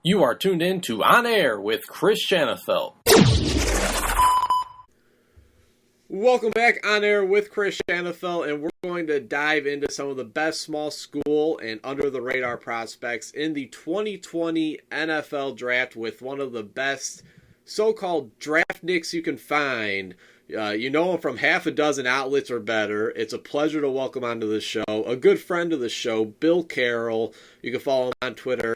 You are tuned in to On Air with Chris Shanafelt. Welcome back On Air with Chris Shanafelt, and we're going to dive into some of the best small school and under-the-radar prospects in the 2020 NFL Draft with one of the best so-called draftniks you can find. You know him from half a dozen outlets or better. It's a pleasure to welcome onto the show a good friend of the show, Bill Carroll. You can follow him on Twitter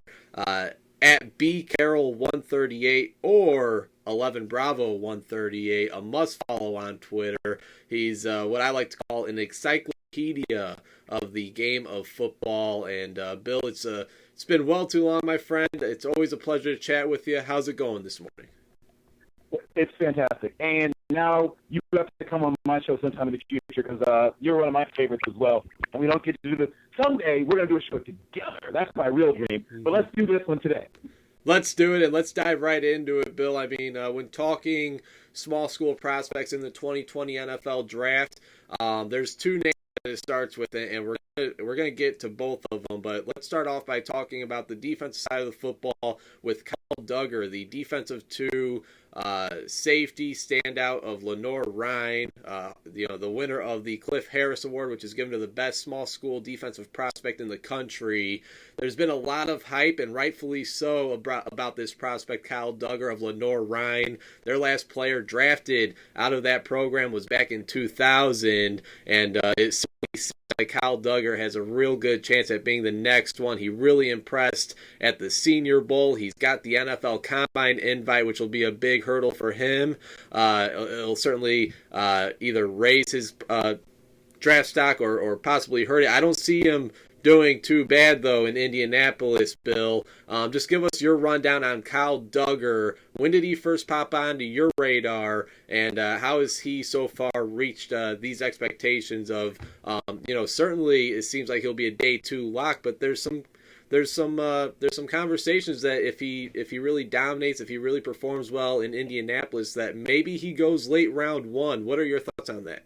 at bcarroll138 or 11bravo138, a must follow on Twitter. He's what I like to call an encyclopedia of the game of football. And Bill, it's been well too long, my friend. It's always a pleasure to chat with you. How's it going this morning? It's fantastic. And now you have to come on my show sometime in the future because you're one of my favorites as well. And we don't get to do this. Someday we're going to do a show together. That's my real dream. But let's do this one today. Let's do it, and let's dive right into it, Bill. I mean, when talking small school prospects in the 2020 NFL Draft, there's two names that it starts with, and we're going to get to both of them. But let's start off by talking about the defensive side of the football with Kyle Duggar, the defensive two safety standout of Lenoir-Rhyne, the winner of the Cliff Harris Award, which is given to the best small school defensive prospect in the country. There's been a lot of hype, and rightfully so, about this prospect, Kyle Duggar of Lenoir-Rhyne. Their last player drafted out of that program was back in 2000, and it seems like Kyle Duggar has a real good chance at being the next one. He really impressed at the Senior Bowl. He's got the NFL Combine invite, which will be a big hurdle for him. It'll certainly either raise his draft stock or possibly hurt it. I don't see him doing too bad, though, in Indianapolis, Bill. Just give us your rundown on Kyle Duggar. When did he first pop onto your radar, and how has he so far reached these expectations of, certainly it seems like he'll be a day two lock, but there's some conversations that if he really dominates, if he really performs well in Indianapolis, that maybe he goes late round one. What are your thoughts on that?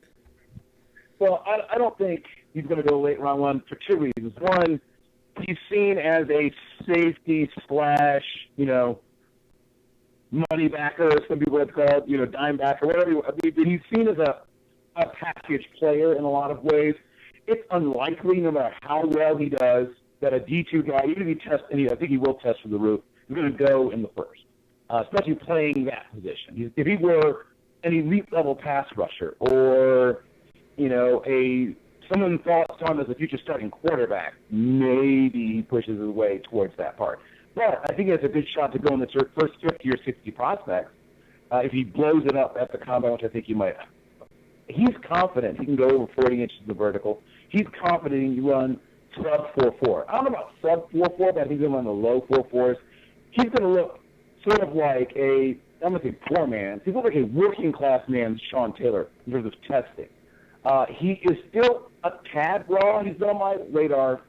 Well, I don't think he's going to go late round one for two reasons. One, he's seen as a safety slash, money backer, some people have called, dime backer, whatever. He's seen as a package player in a lot of ways. It's unlikely, no matter how well he does, that a D2 guy, even if he tests, and I think he will test for the roof, is going to go in the first, especially playing that position. If he were an elite level pass rusher or, someone thought him as a future starting quarterback, maybe he pushes his way towards that part. But I think he has a good shot to go in the first 50 or 60 prospects if he blows it up at the combine, which I think he might. He's confident he can go over 40 inches in the vertical. He's confident he can run sub 4.4. I don't know about sub 4.4, but I think he'll run the low 4.4s. He's going to look sort of like I'm going to say poor man. He's going to look like a working class man's Sean Taylor in terms of testing. He is still a tad raw. He's been on my radar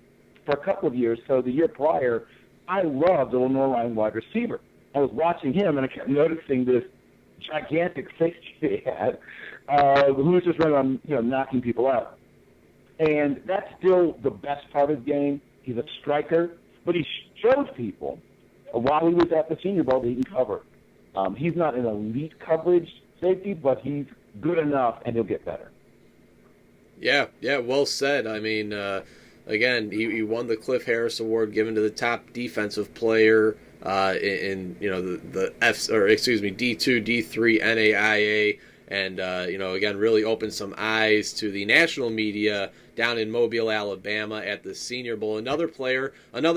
for a couple of years. So the year prior, I loved the Lenoir-Rhyne wide receiver. I was watching him, and I kept noticing this gigantic safety he had, who was just running on, knocking people out. And that's still the best part of his game. He's a striker, but he showed people while he was at the Senior Bowl that he can cover. He's not an elite coverage safety, but he's good enough, and he'll get better. Yeah, well said. I mean, again, he won the Cliff Harris Award given to the top defensive player in the D2, D3 NAIA, and again, really opened some eyes to the national media down in Mobile, Alabama at the Senior Bowl. Another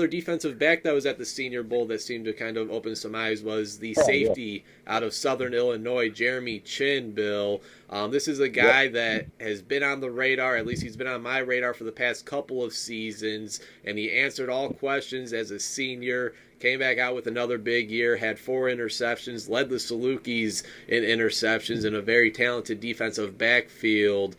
defensive back that was at the Senior Bowl that seemed to kind of open some eyes was the safety out of Southern Illinois, Jeremy Chin, Bill. This is a guy that has been on the radar, at least he's been on my radar for the past couple of seasons, and he answered all questions as a senior, came back out with another big year, had 4 interceptions, led the Salukis in interceptions in a very talented defensive backfield.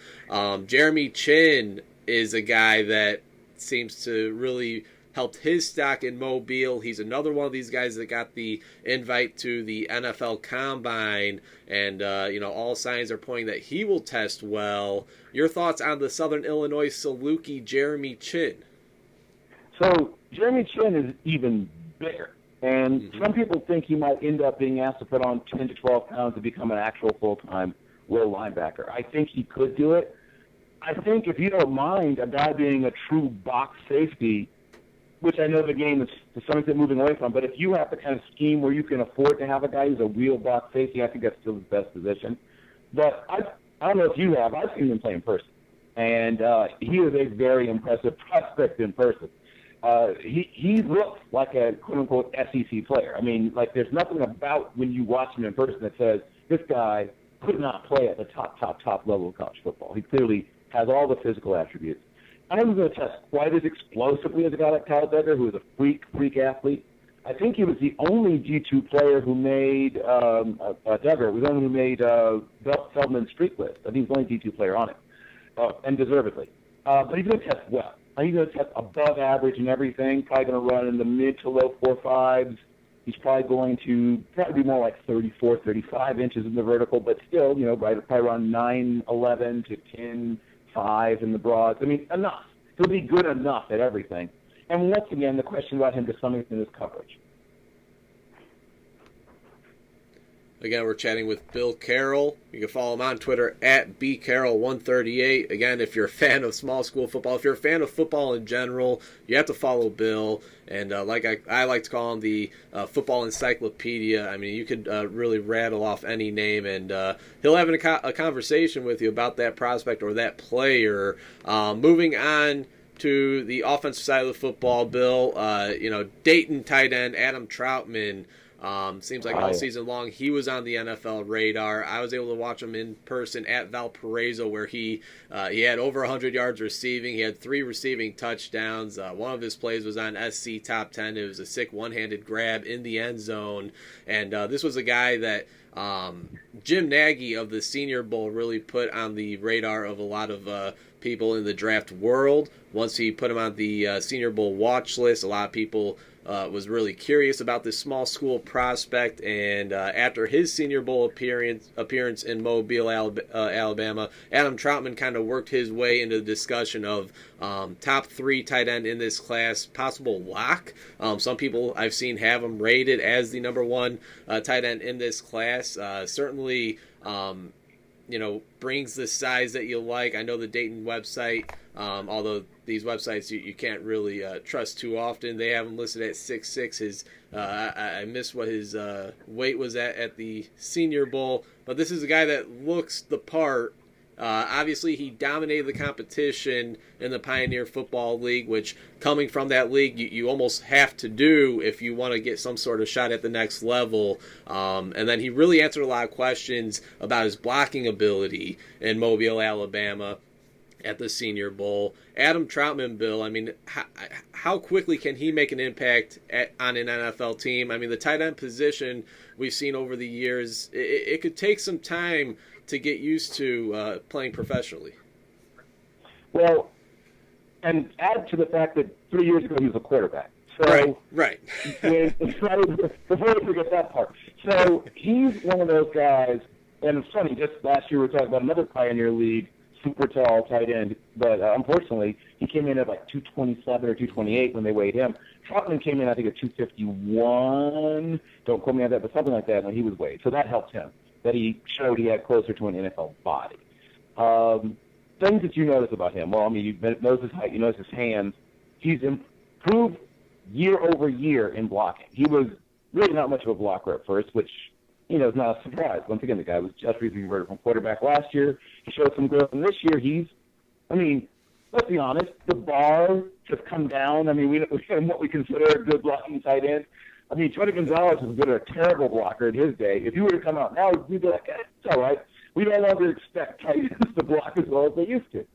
Jeremy Chin is a guy that seems to really helped his stock in Mobile. He's another one of these guys that got the invite to the NFL Combine, and all signs are pointing that he will test well. Your thoughts on the Southern Illinois Saluki, Jeremy Chin? So Jeremy Chin is even bigger. And some people think he might end up being asked to put on 10 to 12 pounds to become an actual full-time will linebacker. I think he could do it. I think if you don't mind a guy being a true box safety, which I know the game is to some extent moving away from, but if you have the kind of scheme where you can afford to have a guy who's a real box safety, I think that's still his best position. But I don't know if you have. I've seen him play in person, and he is a very impressive prospect in person. He looks like a quote-unquote SEC player. I mean, like there's nothing about when you watch him in person that says this guy could not play at the top level of college football. He clearly has all the physical attributes. I don't think he's going to test quite as explosively as a guy like Kyle Duggar, who is a freak athlete. I think he was the only G2 player who made Duggar was the only who made Feldman's streak list. I think he's the only G2 player on it, and deservedly. But he's going to test well. He's going to test above average and everything. Probably going to run in the mid to low 4.5s. He's probably going to be more like 34, 35 inches in the vertical, but still, probably around 9.11 to 10.5 in the broads. I mean, enough. He'll be good enough at everything. And once again, the question about him to some extent is coverage. Again, we're chatting with Bill Carroll. You can follow him on Twitter at bcarroll138. Again, if you're a fan of small school football, if you're a fan of football in general, you have to follow Bill. And like I like to call him the football encyclopedia. I mean, you could really rattle off any name, and he'll have a conversation with you about that prospect or that player. Moving on to the offensive side of the football, Bill, Dayton tight end Adam Troutman. Seems like all season long he was on the NFL radar. I was able to watch him in person at Valparaiso, where he had over 100 yards receiving. He had 3 receiving touchdowns. One of his plays was on SC Top 10. It was a sick one-handed grab in the end zone. And this was a guy that Jim Nagy of the Senior Bowl really put on the radar of a lot of people in the draft world. Once he put him on the Senior Bowl watch list, a lot of people was really curious about this small school prospect, and after his Senior Bowl appearance in Mobile, Alabama, Adam Troutman kind of worked his way into the discussion of top 3 tight end in this class, possible lock. Some people I've seen have him rated as the number 1 tight end in this class. Certainly, brings the size that you like. I know the Dayton website, although these websites you can't really trust too often, they have him listed at 6'6". I missed what his weight was at the Senior Bowl, but this is a guy that looks the part. Obviously, he dominated the competition in the Pioneer Football League, which, coming from that league, you almost have to do if you want to get some sort of shot at the next level. And then he really answered a lot of questions about his blocking ability in Mobile, Alabama, at the Senior Bowl. Adam Troutman, Bill, I mean, how quickly can he make an impact on an NFL team? I mean, the tight end position we've seen over the years, it could take some time to get used to playing professionally. Well, and add to the fact that 3 years ago he was a quarterback. So, right. Before we forget that part. So he's one of those guys, and it's funny, just last year we were talking about another Pioneer League, super tall tight end, but unfortunately he came in at like 227 or 228 when they weighed him. Troutman came in, I think, at 251. Don't quote me on that, but something like that when he was weighed. So that helped him, that he showed he had closer to an NFL body. Things that you notice about him, well, I mean, you notice his height, you notice his hands. He's improved year over year in blocking. He was really not much of a blocker at first, which, is not a surprise. Once again, the guy was just recently converted from quarterback last year. He showed some growth, and this year let's be honest, the bar has come down. I mean, we what we consider a good blocking tight end. I mean, Tony Gonzalez was good at a terrible blocker in his day. If he were to come out now, we'd be like, it's all right. We no longer expect tight ends to block as well as they used to.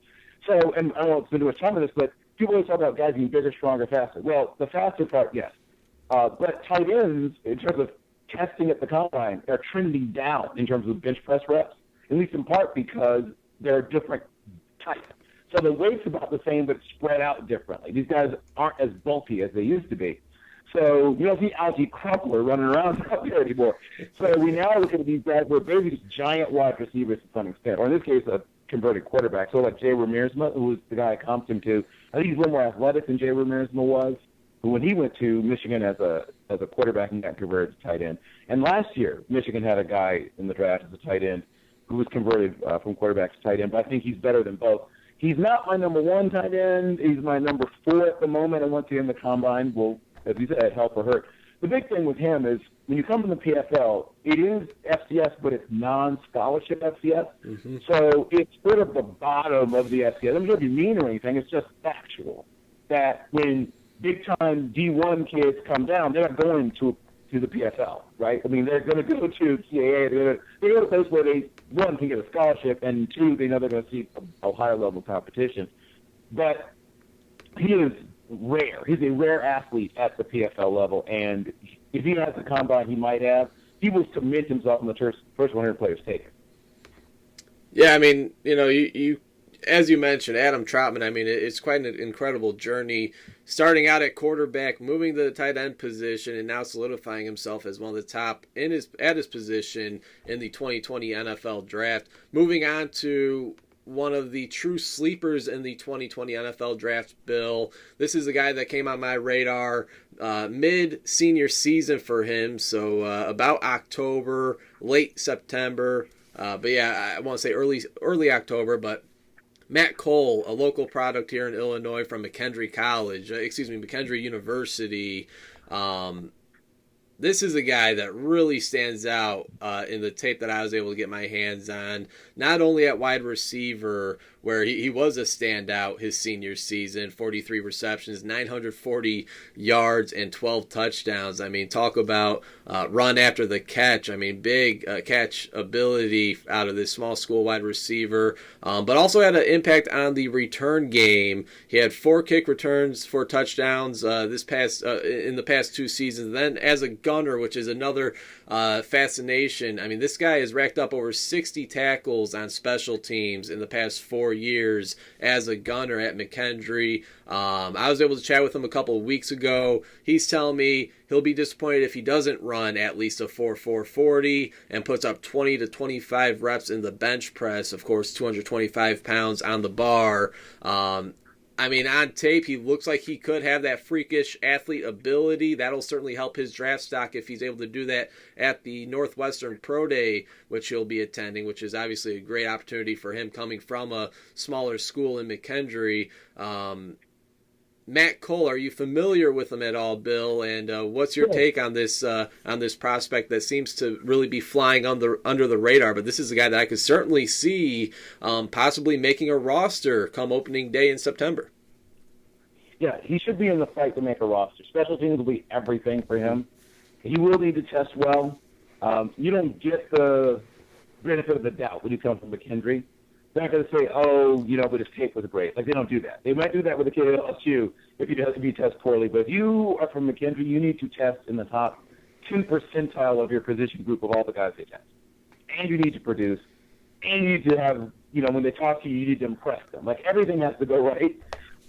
So, and I don't want to spend too much time on this, but people always talk about guys being bigger, stronger, faster. Well, the faster part, yes. But tight ends, in terms of testing at the combine, are trending down in terms of bench press reps, at least in part because they're different types. So the weight's about the same, but spread out differently. These guys aren't as bulky as they used to be. So you don't see Algie Crumpler running around out there anymore. So we now look at these guys who are basically just giant wide receivers to some extent, or in this case, a converted quarterback. So like Jay Ramirez, who was the guy I comped him to, I think he's a little more athletic than Jay Ramirez was. when he went to Michigan as a quarterback and got converted to tight end. And last year, Michigan had a guy in the draft as a tight end who was converted from quarterback to tight end, but I think he's better than both. He's not my number one tight end. He's my number 4 at the moment, and once he in the combine will, as you said, help or hurt. The big thing with him is when you come from the PFL, it is FCS, but it's non-scholarship FCS. Mm-hmm. So it's sort of the bottom of the FCS. I'm not trying to be mean or anything. It's just factual that when big-time D1 kids come down, they're not going to the PFL, right? I mean, they're going to go to CAA. They're going to go to a place where they, one, can get a scholarship, and two, they know they're going to see a higher level competition. But he is rare. He's a rare athlete at the PFL level, and if he has the combine he might have, he will submit himself in the first 100 players taken. Yeah, I mean, you as you mentioned, Adam Troutman, I mean, it's quite an incredible journey, starting out at quarterback, moving to the tight end position, and now solidifying himself as one of the top at his position in the 2020 NFL Draft, moving on to one of the true sleepers in the 2020 NFL Draft, Bill. This is a guy that came on my radar mid-senior season for him, so about October, late September, but yeah, I want to say early October, but Matt Cole, a local product here in Illinois from McKendree University. This is a guy that really stands out in the tape that I was able to get my hands on, not only at wide receiver, where he was a standout his senior season, 43 receptions, 940 yards, and 12 touchdowns. I mean, talk about run after the catch. I mean, big catch ability out of this small school wide receiver, but also had an impact on the return game. He had 4 kick returns for touchdowns in the past 2 seasons. Then as a gunner, which is another fascination. I mean, this guy has racked up over 60 tackles on special teams in the past 4 years as a gunner at McKendree. I was able to chat with him a couple of weeks ago. He's telling me he'll be disappointed if he doesn't run at least a 4.40 and puts up 20 to 25 reps in the bench press. Of course, 225 pounds on the bar. I mean, on tape, he looks like he could have that freakish athlete ability. That'll certainly help his draft stock if he's able to do that at the Northwestern Pro Day, which he'll be attending, which is obviously a great opportunity for him coming from a smaller school in McKendree. Matt Cole, are you familiar with him at all, Bill? And what's your take on this prospect that seems to really be flying under the radar? But this is a guy that I could certainly see possibly making a roster come opening day in September. Yeah, he should be in the fight to make a roster. Special teams will be everything for him. He will need to test well. You don't get the benefit of the doubt when you come from McKendree. They're not going to say, but his tape was great. Like, they don't do that. They might do that with a kid at LSU if he tests poorly. But if you are from McKendree, you need to test in the top 2 percentile of your position group of all the guys they test. And you need to produce. And you need to have, when they talk to you, you need to impress them. Like, everything has to go right.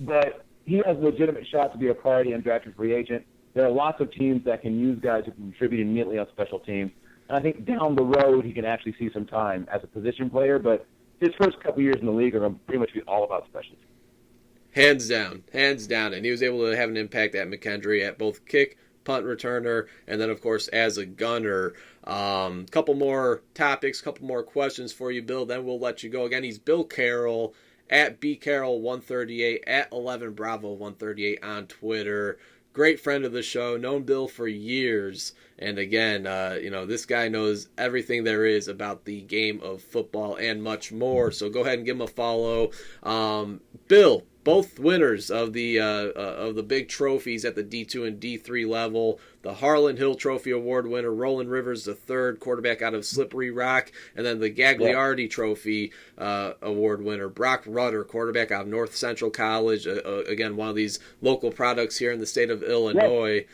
But he has a legitimate shot to be a priority undrafted free agent. There are lots of teams that can use guys who can contribute immediately on special teams. And I think down the road he can actually see some time as a position player. But his first couple years in the league are going to pretty much be all about special teams. Hands down. And he was able to have an impact at McKendree at both kick, punt returner, and then, of course, as a gunner. Couple more topics, couple more questions for you, Bill. Then we'll let you go. Again, he's Bill Carroll at bcarroll138 at 11bravo138 on Twitter. Great friend of the show, known Bill for years. And again, this guy knows everything there is about the game of football and much more. So go ahead and give him a follow. Bill, both winners of the big trophies at the D2 and D3 level. The Harlan Hill Trophy Award winner, Roland Rivers III, quarterback out of Slippery Rock, and then the Gagliardi Trophy Award winner, Brock Rutter, quarterback out of North Central College. Again, one of these local products here in the state of Illinois.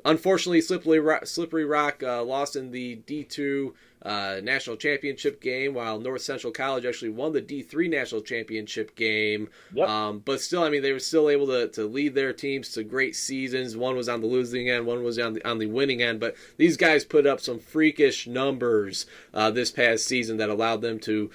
Unfortunately, Slippery Rock lost in the D2 national championship game, while North Central College actually won the D3 national championship game. Yep. But still, I mean, they were still able to lead their teams to great seasons. One was on the losing end, one was on the winning end. But these guys put up some freakish numbers this past season that allowed them to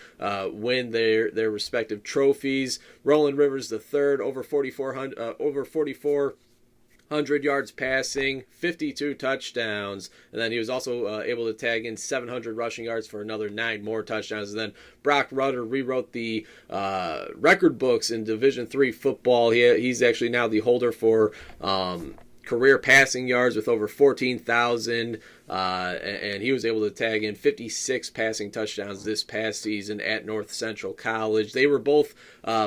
win their respective trophies. Roland Rivers III over 4,400 yards passing, 52 touchdowns, and then he was also able to tag in 700 rushing yards for another 9 more touchdowns. And then Brock Rutter rewrote the record books in Division III football. He's actually now the holder for career passing yards with over 14,000, and he was able to tag in 56 passing touchdowns this past season at North Central College. They were both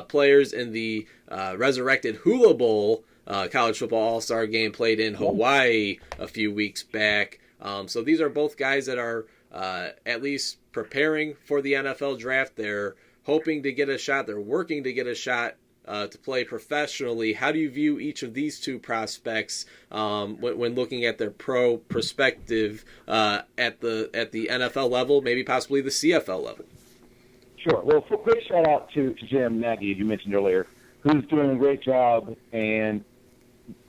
players in the resurrected Hula Bowl college football all-star game played in Hawaii a few weeks back. So these are both guys that are at least preparing for the NFL draft. They're hoping to get a shot. They're working to get a shot to play professionally. How do you view each of these two prospects when looking at their pro perspective at the NFL level, maybe possibly the CFL level? Sure. Well, quick shout out to Jim Nagy, as you mentioned earlier, who's doing a great job, and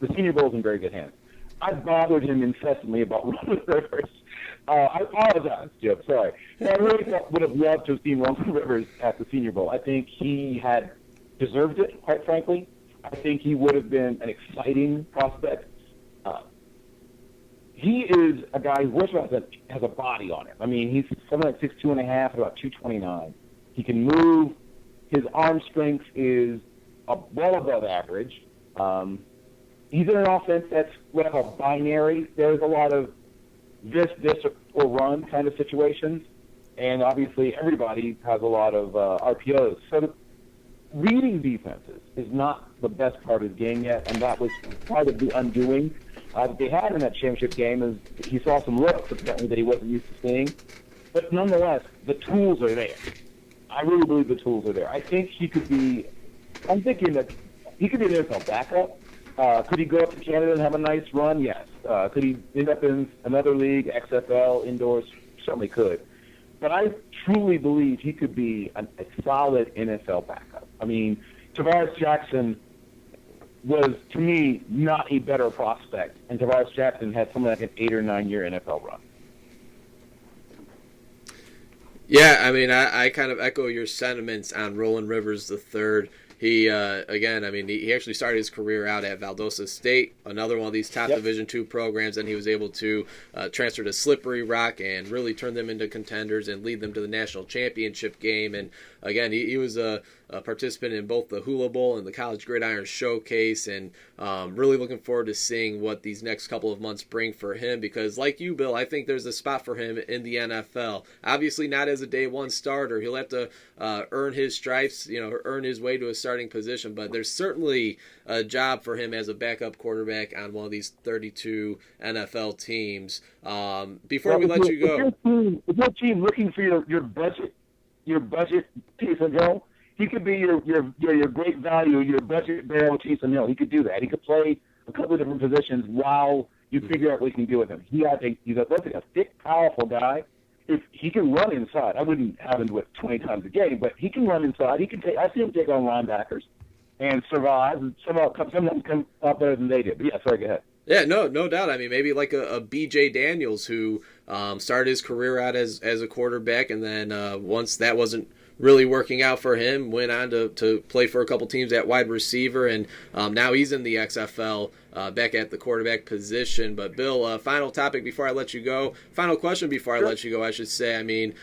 the Senior Bowl is in very good hands. I bothered him incessantly about Roland Rivers. I apologize, Jim. Sorry. I really would have loved to have seen Roland Rivers at the Senior Bowl. I think he had deserved it, quite frankly. I think he would have been an exciting prospect. He is a guy who has a body on him. I mean, he's something like 6'2 and a half, about 229. He can move. His arm strength is well above average. He's in an offense that's what I call binary. There's a lot of this, or run kind of situations. And obviously everybody has a lot of RPOs. So reading defenses is not the best part of his game yet, and that was part of the undoing that they had in that championship game. Is he saw some looks apparently that he wasn't used to seeing. But nonetheless, the tools are there. I really believe the tools are there. I think I'm thinking that he could be an NFL backup. Could he go up to Canada and have a nice run? Yes. Could he end up in another league, XFL, indoors? Certainly could. But I truly believe he could be a solid NFL backup. I mean, Tavares Jackson was, to me, not a better prospect, and Tavares Jackson had something like an 8 or 9 year NFL run. Yeah, I mean, I kind of echo your sentiments on Roland Rivers III. He, again, I mean, he actually started his career out at Valdosta State, another one of these top Division II programs, and he was able to transfer to Slippery Rock and really turn them into contenders and lead them to the national championship game. And, again, he was a participant in both the Hula Bowl and the College Gridiron Showcase, and really looking forward to seeing what these next couple of months bring for him, because like you, Bill, I think there's a spot for him in the NFL. Obviously not as a day one starter. He'll have to earn his stripes, earn his way to a starting position, but there's certainly a job for him as a backup quarterback on one of these 32 NFL teams. Before we let you go, if your team looking for your budget Taysom Hill, he could be your great value, your budget barrel Taysom Hill. He could do that. He could play a couple of different positions while you figure out what you can do with him. He's a thick, powerful guy. If he can run inside, I wouldn't have him do it 20 times a game, but he can run inside. I see him take on linebackers and survive, and sometimes come out better than they did. But yeah, sorry, go ahead. Yeah, no doubt. I mean, maybe like a B.J. Daniels who started his career out as a quarterback, and then once that wasn't really working out for him, went on to play for a couple teams at wide receiver, and now he's in the XFL back at the quarterback position. But Bill, final topic before I let you go. Final question before I let you go, I should say. I mean,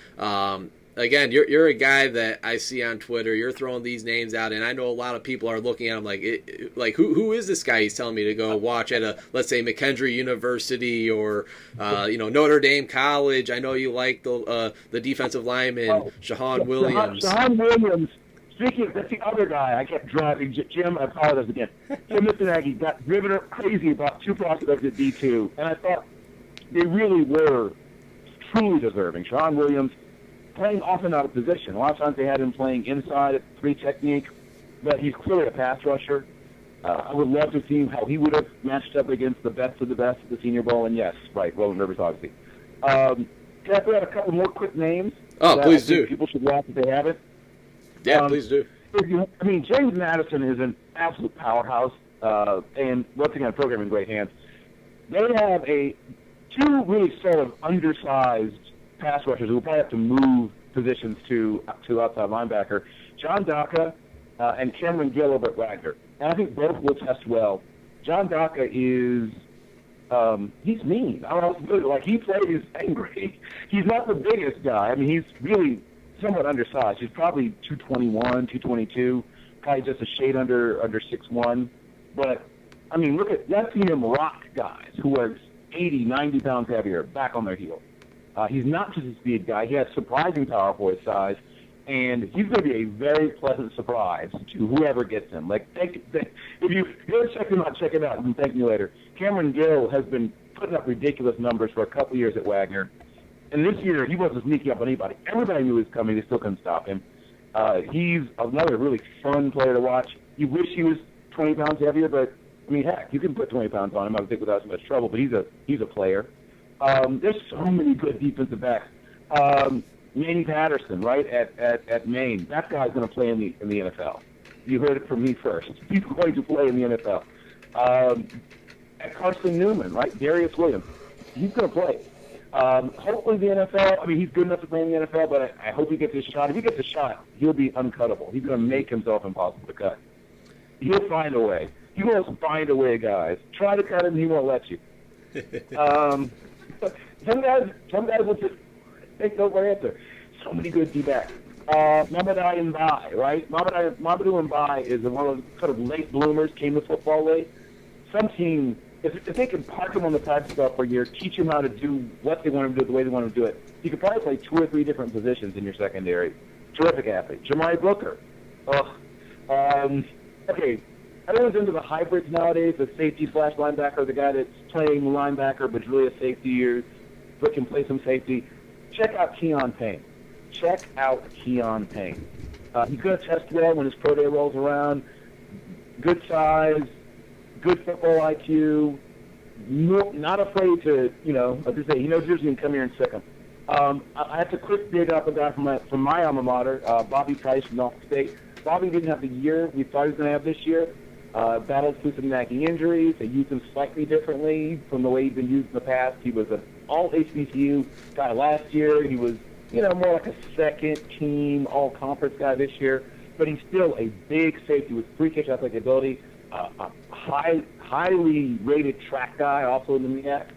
again, you're a guy that I see on Twitter. You're throwing these names out, and I know a lot of people are looking at him like who is this guy? He's telling me to go watch at let's say McKendree University or Notre Dame College. I know you like the defensive lineman Shahan Williams. Shahan Williams. Speaking of, that's the other guy I kept driving. Jim, I apologize again. Jim Nagy got driven up crazy about two prospects at D2, and I thought they really were truly deserving. Shahan Williams playing often out of position. A lot of times they had him playing inside at 3 technique, but he's clearly a pass rusher. I would love to see how he would have matched up against the best of the best at the Senior Bowl, and yes, right, Roland Rivers, obviously. Can I throw out a couple more quick names? Oh, please do. People should watch if they haven't. Yeah, please do. James Madison is an absolute powerhouse, and once again, programming great hands. They have two really sort of undersized pass rushers who will probably have to move positions to outside linebacker. John Daka and Cameron Gill over at Wagner. And I think both will test well. John Daka is he's mean. I don't know, like he plays angry. He's not the biggest guy. I mean, he's really somewhat undersized. He's probably 221, 222, probably just a shade under 6'1". But I mean, I've seen him rock guys who are 80, 90 pounds heavier back on their heels. He's not just a speed guy. He has surprising power for his size, and he's going to be a very pleasant surprise to whoever gets him. Like, if you go check him out, check it out, and thank me later. Cameron Gill has been putting up ridiculous numbers for a couple years at Wagner, and this year he wasn't sneaking up on anybody. Everybody knew he was coming. They still couldn't stop him. He's another really fun player to watch. You wish he was 20 pounds heavier, but I mean, heck, you can put 20 pounds on him, I think, without so much trouble. But he's a player. There's so many good defensive backs. Manny Patterson, right at Maine. That guy's going to play in the NFL. You heard it from me first. He's going to play in the NFL. At Carson Newman, right? Darius Williams. He's going to play. Hopefully the NFL. I mean, he's good enough to play in the NFL, but I hope he gets his shot. If he gets a shot, he'll be uncuttable. He's going to make himself impossible to cut. He'll find a way. He will find a way, guys. Try to cut him, he won't let you. Some guys will just take no for answer. So many good D-backs. Mamadou Mbai, right? Mamadou Mbai is one of those sort of late bloomers, came to football late. Some team, if they can park him on the practice squad for a year, teach him how to do what they want him to do, the way they want him to do it, you could probably play 2 or 3 different positions in your secondary. Terrific athlete. Jamari Booker. Okay. Everyone's into the hybrids nowadays, the safety / linebacker, the guy that's playing linebacker but really a safety but can play some safety. Check out Keon Payne. He's going to test well when his pro day rolls around. Good size, good football IQ, not afraid to, like I say, he knows you can come here and sick him. I have to quick dig up a guy from my alma mater, Bobby Price from Norfolk State. Bobby didn't have the year we thought he was going to have this year. Battled through some nagging injuries. They used him slightly differently from the way he'd been used in the past. He was an all-HBCU guy last year. He was, more like a second-team all-conference guy this year. But he's still a big safety with freakish athletic ability, a highly rated track guy, also in the MEAC.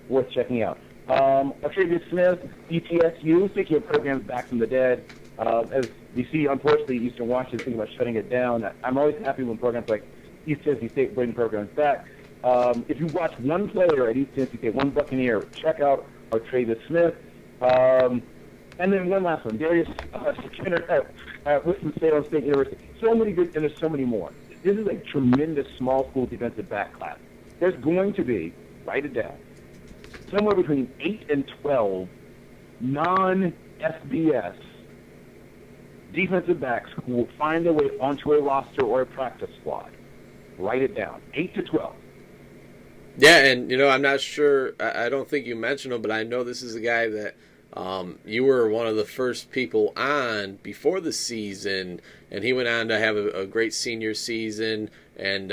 Worth checking out. Octavius Smith, ETSU, speaking of programs back from the dead, as you see, unfortunately, Eastern Washington thinking about shutting it down. I'm always happy when programs like East Tennessee State bring programs back. If you watch one player at East Tennessee State, one Buccaneer, check out Octavius Smith. And then one last one, Darius Skinner at Winston-Salem State University. So many good, and there's so many more. This is a tremendous small school defensive back class. There's going to be, write it down, somewhere between 8 and 12 non-FBS defensive backs who will find their way onto a roster or a practice squad. Write it down. 8 to 12. Yeah, and, I'm not sure, I don't think you mentioned him, but I know this is a guy that you were one of the first people on before the season, and he went on to have a great senior season and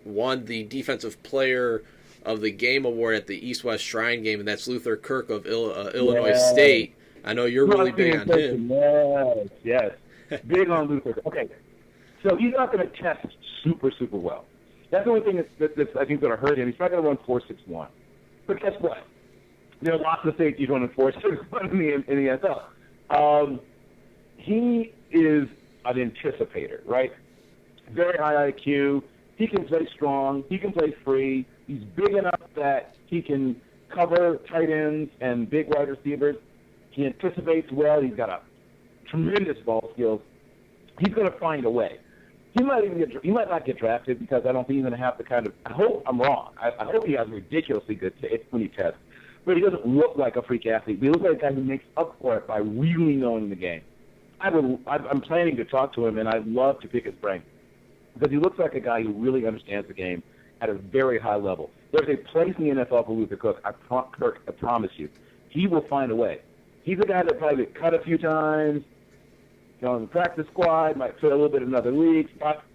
won the Defensive Player of the Game award at the East-West Shrine game, and that's Luther Kirk of Illinois State. I know you're really big on him. Yes. Big on Luther. Okay. So he's not going to test super, super well. That's the only thing that's I think, going to hurt him. He's not going to run 4.61. But guess what? There are lots of safeties running 4.61 in the NFL. He is an anticipator, right? Very high IQ. He can play strong. He can play free. He's big enough that he can cover tight ends and big wide receivers. He anticipates well. He's got a tremendous ball skills. He's going to find a way. He might not get drafted because I don't think he's going to have the kind of. I hope I'm wrong. I hope he has ridiculously good tape when he tests, but he doesn't look like a freak athlete. He looks like a guy who makes up for it by really knowing the game. I'm planning to talk to him, and I'd love to pick his brain. because he looks like a guy who really understands the game at a very high level. There's a place in the NFL for Luther Cook. Kirk, I promise you. He will find a way. He's a guy that probably get cut a few times, on the practice squad, might fit a little bit in another league,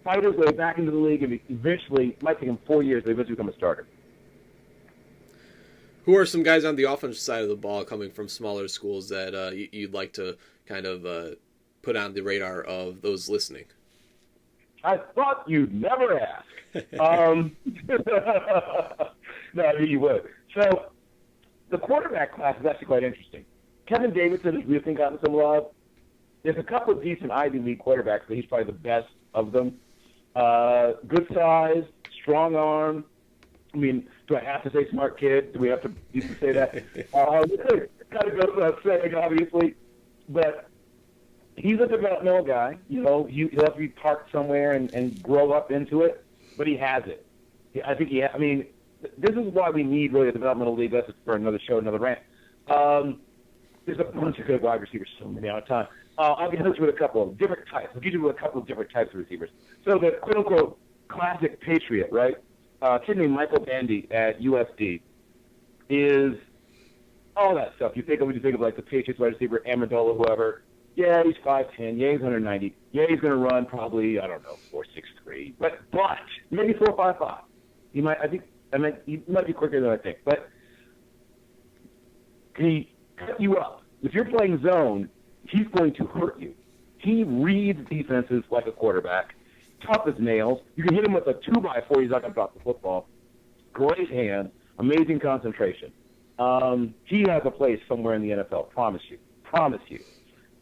fight his way back into the league, and eventually, might take him 4 years to eventually become a starter. Who are some guys on the offensive side of the ball coming from smaller schools that you'd like to kind of put on the radar of those listening? I thought you'd never ask. No, I knew you would. So the quarterback class is actually quite interesting. Kevin Davidson has really gotten some love. There's a couple of decent Ivy League quarterbacks, but he's probably the best of them. Good size, strong arm. I mean, do I have to say smart kid? Do we have to say that? Kind of goes without saying, obviously. But he's a developmental guy. He'll have to be parked somewhere and grow up into it, but he has it. I think I mean, this is why we need really a developmental league. That's for another show, another rant. There's a bunch of good wide receivers, so many out of time. I'll get into a couple of different types. I'll get you a couple of different types of receivers. So the quote-unquote classic Patriot, right? Kid named Michael Bandy at USD is all that stuff. You think of like the Patriots wide receiver, Amendola, whoever. Yeah, he's 5'10". Yeah, he's 190. Yeah, he's going to run probably, I don't know, 4.63. But maybe 4.55. He might be quicker than I think. But can he cut you up? If you're playing zone, he's going to hurt you. He reads defenses like a quarterback, tough as nails. You can hit him with a 2x4. He's not going to drop the football. Great hand, amazing concentration. He has a place somewhere in the NFL. Promise you.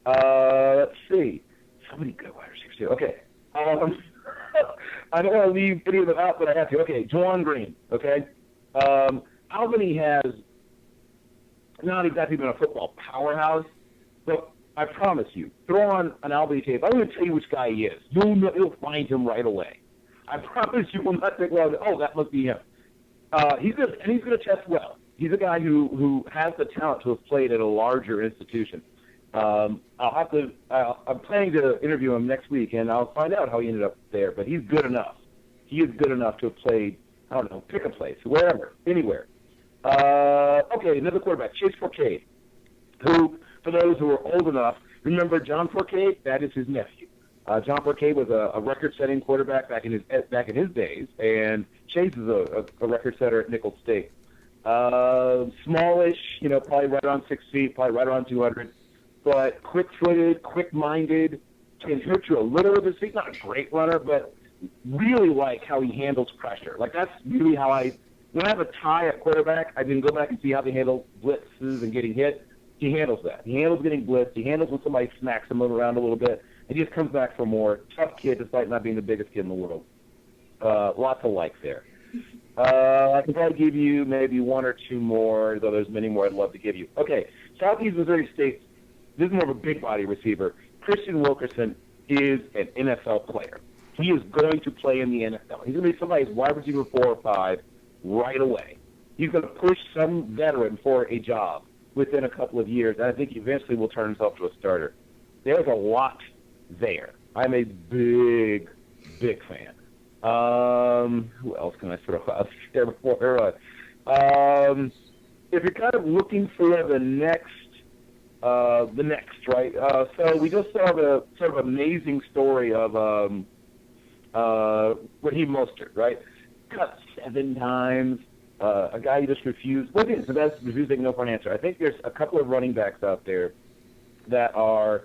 Let's see. So many good wide receivers here. Okay. I don't want to leave any of them out, but I have to. Okay, Juwan Green. Okay. Albany has not exactly been a football powerhouse, but I promise you, throw on an Albany tape. I'm going to tell you which guy he is. You'll find him right away. I promise you will not think, well, that must be him. He's going to test well. He's a guy who has the talent to have played at a larger institution. I'm planning to interview him next week, and I'll find out how he ended up there. But he's good enough. He is good enough to have played, I don't know, pick a place, wherever, anywhere. Okay, another quarterback, Chase Forcade, who, for those who are old enough, remember John Forcade? That is his nephew. John Forcade was a record-setting quarterback back in his days, and Chase is a record setter at Nicholls State. Smallish, probably right around 6 feet, probably right around 200, but quick-footed, quick-minded, can hurt you a little with his feet. Not a great runner, but really like how he handles pressure. Like that's really how when I have a tie at quarterback, I can go back and see how they handle blitzes and getting hit. He handles that. He handles getting blitzed. He handles when somebody smacks him around a little bit. And he just comes back for more. Tough kid, despite not being the biggest kid in the world. Lots of likes there. I can probably give you maybe one or two more, though there's many more I'd love to give you. Okay, Southeast Missouri State, this is more of a big body receiver. Christian Wilkerson is an NFL player. He is going to play in the NFL. He's going to be somebody's wide receiver 4 or 5 right away. He's going to push some veteran for a job within a couple of years, and I think eventually will turn himself to a starter. There's a lot there. I'm a big, big fan. Who else can I throw out there before? If you're kind of looking for the next, right? So we just saw the sort of amazing story of Raheem Mostert, right? Cut 7 times. A guy who just refused. What is the best? Refusing no for an answer. I think there's a couple of running backs out there that are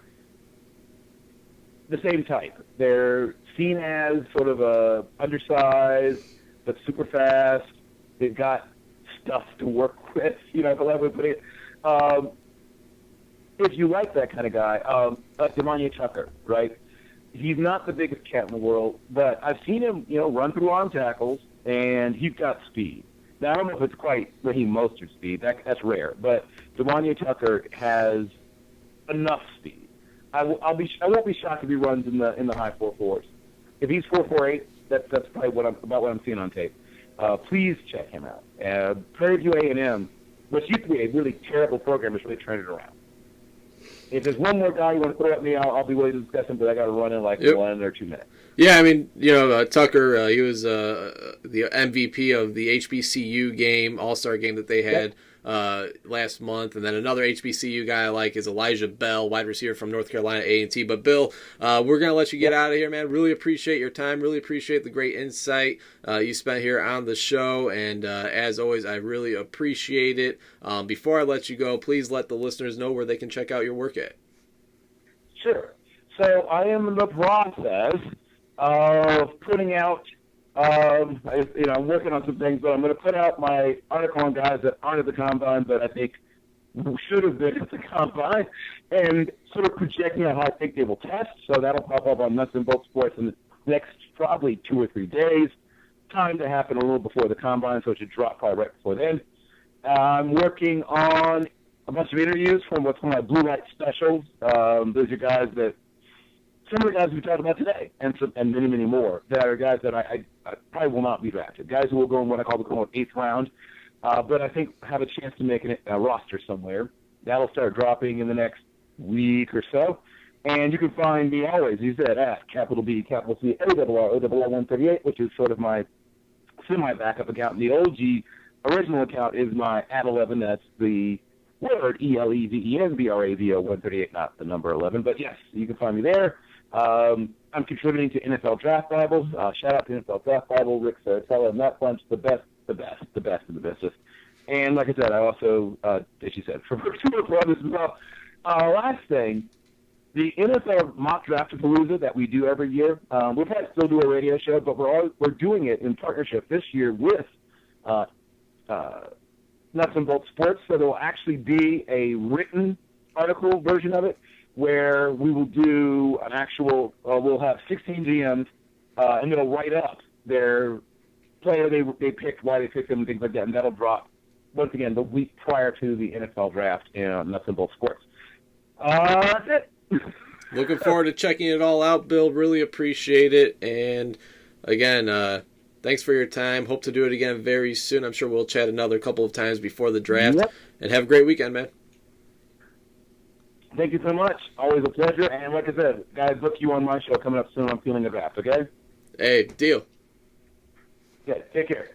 the same type. They're seen as sort of undersized, but super fast. They've got stuff to work with. If I would put it. If you like that kind of guy, Devontae Tucker, right? He's not the biggest cat in the world, but I've seen him, run through arm tackles, and he's got speed. Now, I don't know if it's quite Raheem Mostert's speed. That's rare. But Devontae Tucker has enough speed. I won't be shocked if he runs in the high 4.4s. If he's 4.48, that's probably what I'm seeing on tape. Please check him out. Prairie View A&M, which used to be a really terrible program, is really turning it around. if there's one more guy you want to throw at me, I'll be willing to discuss him, but I got to run in like 1 or 2 minutes. Yeah, I mean, Tucker, he was the MVP of the HBCU game, All-Star game that they had last month. And then another HBCU guy I like is Elijah Bell, wide receiver from North Carolina A&T. But, Bill, we're going to let you get out of here, man. Really appreciate your time. Really appreciate the great insight you spent here on the show. And as always, I really appreciate it. Before I let you go, please let the listeners know where they can check out your work at. Sure. So I am in the process of putting out, I'm working on some things, but I'm going to put out my article on guys that aren't at the Combine, but I think should have been at the Combine, and sort of projecting on how I think they will test. So that'll pop up on Nuts and Bolts Sports in the next probably 2 or 3 days. Time to happen a little before the Combine, so it should drop probably right before then. I'm working on a bunch of interviews from what's called my Blue Light Specials. Those are guys that, some of the guys we talked about today, and many, many more, that are guys that I probably will not be drafted. Guys who will go in what I call the 8th round, but I think have a chance to make a roster somewhere. That'll start dropping in the next week or so. And you can find me always, you said, at capital B, capital C, ORR138, which is sort of my semi-backup account. And the original account is my @11. That's the word ELEVENBRAVO 138, not the number 11. But yes, you can find me there. I'm contributing to NFL Draft Bibles. Shout out to NFL Draft Bible, Rick Saratella, and that bunch, the best of the business. And like I said, I also, as you said, for two of others as well. Last thing, the NFL Mock Draft Palooza that we do every year, we'll probably still do a radio show, but we're doing it in partnership this year with Nuts and Bolts Sports, so there will actually be a written article version of it where we will do an actual, we'll have 16 GMs, and they'll write up their player they picked, why they picked them, and things like that, and that'll drop, once again, the week prior to the NFL draft in Nuts and Bolts Sports. That's it. Looking forward to checking it all out, Bill. Really appreciate it. And again, thanks for your time. Hope to do it again very soon. I'm sure we'll chat another couple of times before the draft. Yep. And have a great weekend, man. Thank you so much. Always a pleasure. And like I said, guys, book you on my show coming up soon. I'm feeling the draft, okay? Hey, deal. Yeah, take care.